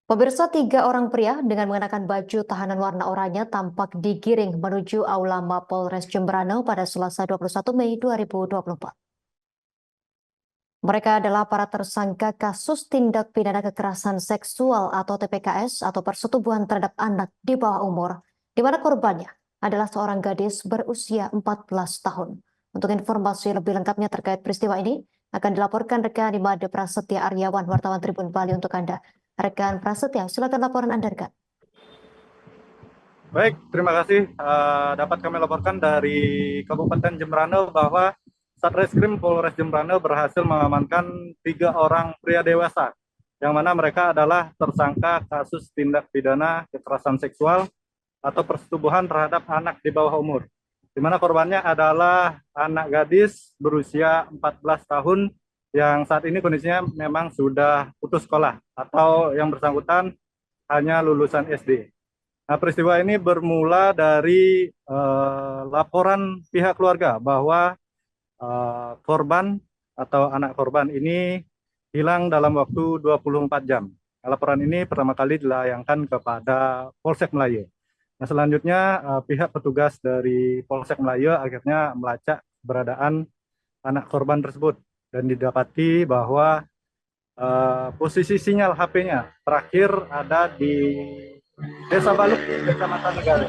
Pemirsa, tiga orang pria dengan mengenakan baju tahanan warna oranye tampak digiring menuju Aula Mapolres Jemberana pada Selasa 21 Mei 2024. Mereka adalah para tersangka kasus tindak pidana kekerasan seksual atau TPKS atau persetubuhan terhadap anak di bawah umur, di mana korbannya adalah seorang gadis berusia 14 tahun. Untuk informasi lebih lengkapnya terkait peristiwa ini, akan dilaporkan rekan Imade Prasetya Aryawan, wartawan Tribun Bali untuk Anda. Rekan Prasetya, silakan laporan Anda, rekan. Baik, terima kasih. Dapat kami laporkan dari Kabupaten Jemberana bahwa Satreskrim Polres Jemberana berhasil mengamankan 3 orang pria dewasa, yang mana mereka adalah tersangka kasus tindak pidana kekerasan seksual atau persetubuhan terhadap anak di bawah umur, di mana korbannya adalah anak gadis berusia 14 tahun yang saat ini kondisinya memang sudah putus sekolah atau yang bersangkutan hanya lulusan SD. Nah, peristiwa ini bermula dari laporan pihak keluarga bahwa korban atau anak korban ini hilang dalam waktu 24 jam. Laporan ini pertama kali dilayangkan kepada Polsek Melayu. Nah, selanjutnya pihak petugas dari Polsek Melayu akhirnya melacak keberadaan anak korban tersebut dan didapati bahwa posisi sinyal HP-nya terakhir ada di Desa Baluk, Kecamatan Negara.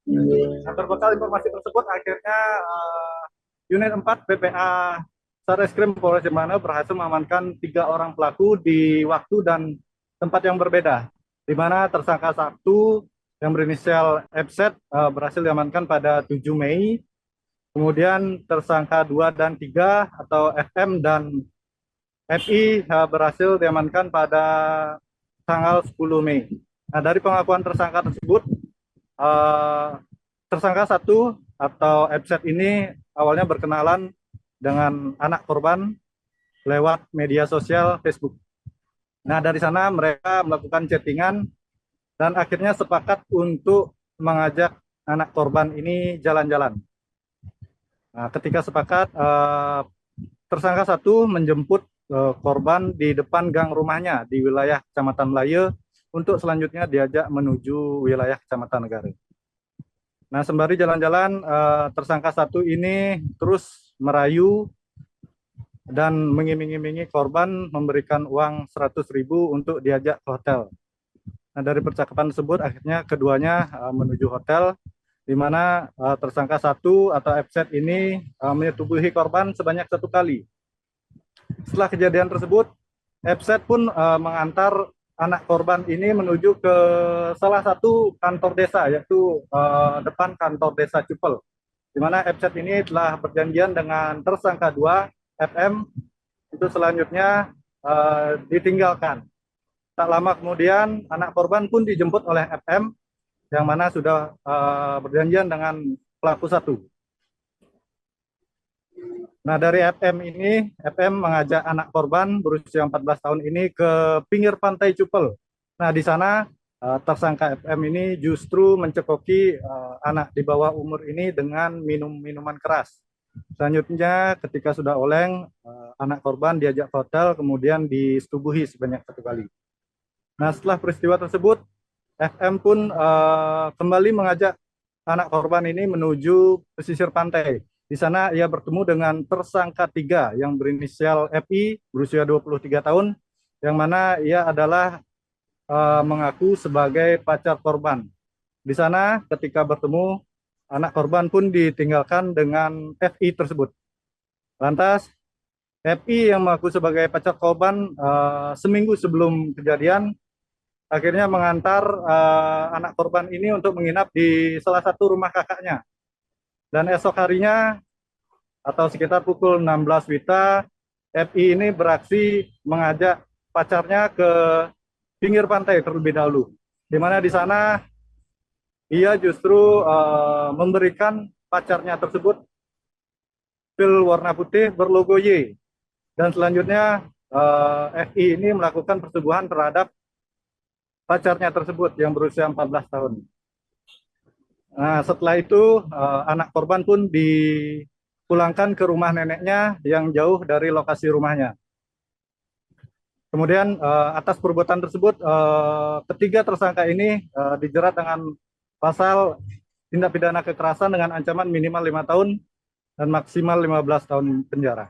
Nah, berbekal informasi tersebut, akhirnya Unit 4 BPA Satreskrim Polres Jemberana berhasil mengamankan 3 orang pelaku di waktu dan tempat yang berbeda, di mana tersangka 1 yang berinisial FZ berhasil diamankan pada 7 Mei, kemudian tersangka 2 dan 3 atau FM dan FI berhasil diamankan pada tanggal 10 Mei. Nah, dari pengakuan tersangka tersebut, tersangka 1 atau FZ ini awalnya berkenalan dengan anak korban lewat media sosial Facebook. Nah, dari sana mereka melakukan chattingan dan akhirnya sepakat untuk mengajak anak korban ini jalan-jalan. Nah, ketika sepakat, tersangka 1 menjemput korban di depan gang rumahnya di wilayah Kecamatan Melayu untuk selanjutnya diajak menuju wilayah Kecamatan Negara. Nah, sembari jalan-jalan, tersangka 1 ini terus merayu dan mengiming-imingi korban memberikan uang 100.000 untuk diajak ke hotel. Nah, dari percakapan tersebut akhirnya keduanya menuju hotel, di mana tersangka 1 atau FZ ini menyetubuhi korban sebanyak 1 kali. Setelah kejadian tersebut, FZ pun mengantar anak korban ini menuju ke salah satu kantor desa, yaitu depan kantor desa Cupel, di mana FZ ini telah berjanjian dengan tersangka 2 FM untuk selanjutnya ditinggalkan. Tak lama kemudian anak korban pun dijemput oleh FM, yang mana sudah berjanjian dengan pelaku 1. Nah, dari FM mengajak anak korban berusia 14 tahun ini ke pinggir pantai Cupel. Nah, di sana tersangka FM ini justru mencekoki anak di bawah umur ini dengan minuman keras. Selanjutnya, ketika sudah oleng, anak korban diajak ke hotel, kemudian disetubuhi sebanyak 1 kali. Nah, setelah peristiwa tersebut, FM pun kembali mengajak anak korban ini menuju pesisir pantai. Di sana ia bertemu dengan tersangka 3 yang berinisial FI berusia 23 tahun, yang mana ia adalah mengaku sebagai pacar korban. Di sana ketika bertemu, anak korban pun ditinggalkan dengan FI tersebut. Lantas FI yang mengaku sebagai pacar korban seminggu sebelum kejadian akhirnya mengantar anak korban ini untuk menginap di salah satu rumah kakaknya. Dan esok harinya atau sekitar pukul 16 WITA, FI ini beraksi mengajak pacarnya ke pinggir pantai terlebih dahulu, di mana di sana ia justru memberikan pacarnya tersebut pil warna putih berlogo Y, dan selanjutnya FI ini melakukan persetubuhan terhadap pacarnya tersebut yang berusia 14 tahun. Nah, setelah itu anak korban pun dipulangkan ke rumah neneknya yang jauh dari lokasi rumahnya. Kemudian atas perbuatan tersebut, ketiga tersangka ini dijerat dengan pasal tindak pidana kekerasan dengan ancaman minimal 5 tahun dan maksimal 15 tahun penjara.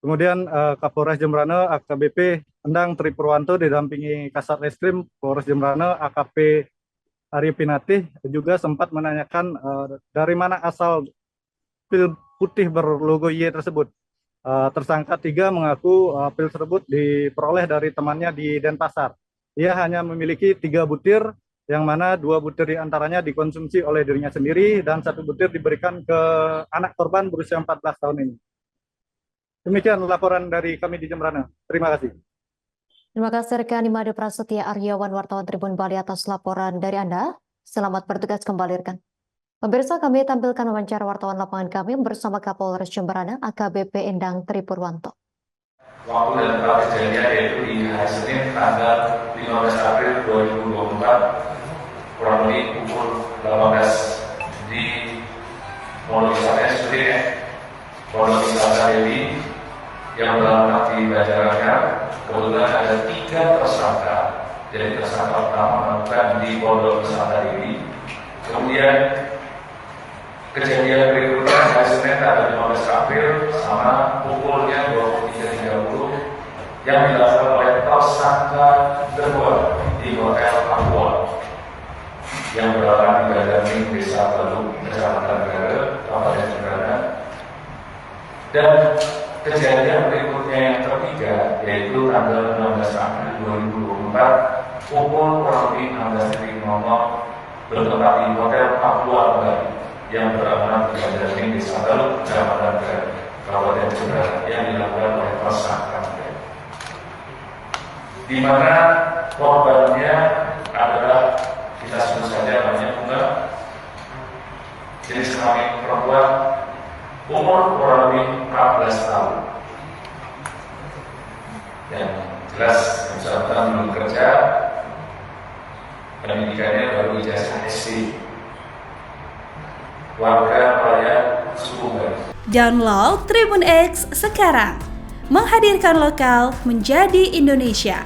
Kemudian Kapolres Jembrana AKBP Endang Tri Purwanto didampingi Kasat Reskrim Polres Jembrana AKP Arya Pinatih juga sempat menanyakan dari mana asal pil putih berlogo Y tersebut. Tersangka 3 mengaku pil tersebut diperoleh dari temannya di Denpasar. Ia hanya memiliki 3 butir, yang mana 2 butir diantaranya dikonsumsi oleh dirinya sendiri dan 1 butir diberikan ke anak korban berusia 14 tahun ini. Demikian laporan dari kami di Jembrana. Terima kasih. Terima kasih rekan Imade Prasetya Aryawan, wartawan Tribun Bali atas laporan dari Anda. Selamat bertugas kembali rekan. Pemirsa, kami tampilkan wawancara wartawan lapangan kami bersama Kapolres Jembrana AKBP Endang Tri Purwanto. Waktu dan tempat kejadian yaitu di hari Senin tanggal 15 April 2024 kurang lebih pukul 18 di Pondok Wisata Sudin Pondok Wisata Dewi yang beralamat di Banjarnegara. Kebetulan ada 3 tersangka. Jadi tersangka pertama melakukan di Pondok Wisata Dewi. Kemudian kejadian berikutnya hari Senin tanggal 15 April sama pukulnya 23.30 yang dilakukan oleh tersangka kedua di Hotel Papua yang beralamat di Banjarnegara, Desa Teluk, Kecamatan Negara, Kabupaten Jembrana. Dan kejadian berikutnya yang ketiga yaitu tanggal 16 April 2024 pukul kurang lebih 16.00 bertempat di Hotel Papua Bali yang beralamat di Banjarnegara, Desa Teluk, Kecamatan Negara, Kabupaten Jembrana yang dilakukan oleh tersangka, di mana korbannya adalah kita sebut saja namanya Bunga, jenis kelamin perempuan, umur kurang lebih 14 tahun. Yang jelas bersangkutan belum kerja, pendidikannya baru ijazah SD. Warga Pelayan Suku Bali. Download Tribun X sekarang, menghadirkan lokal menjadi Indonesia.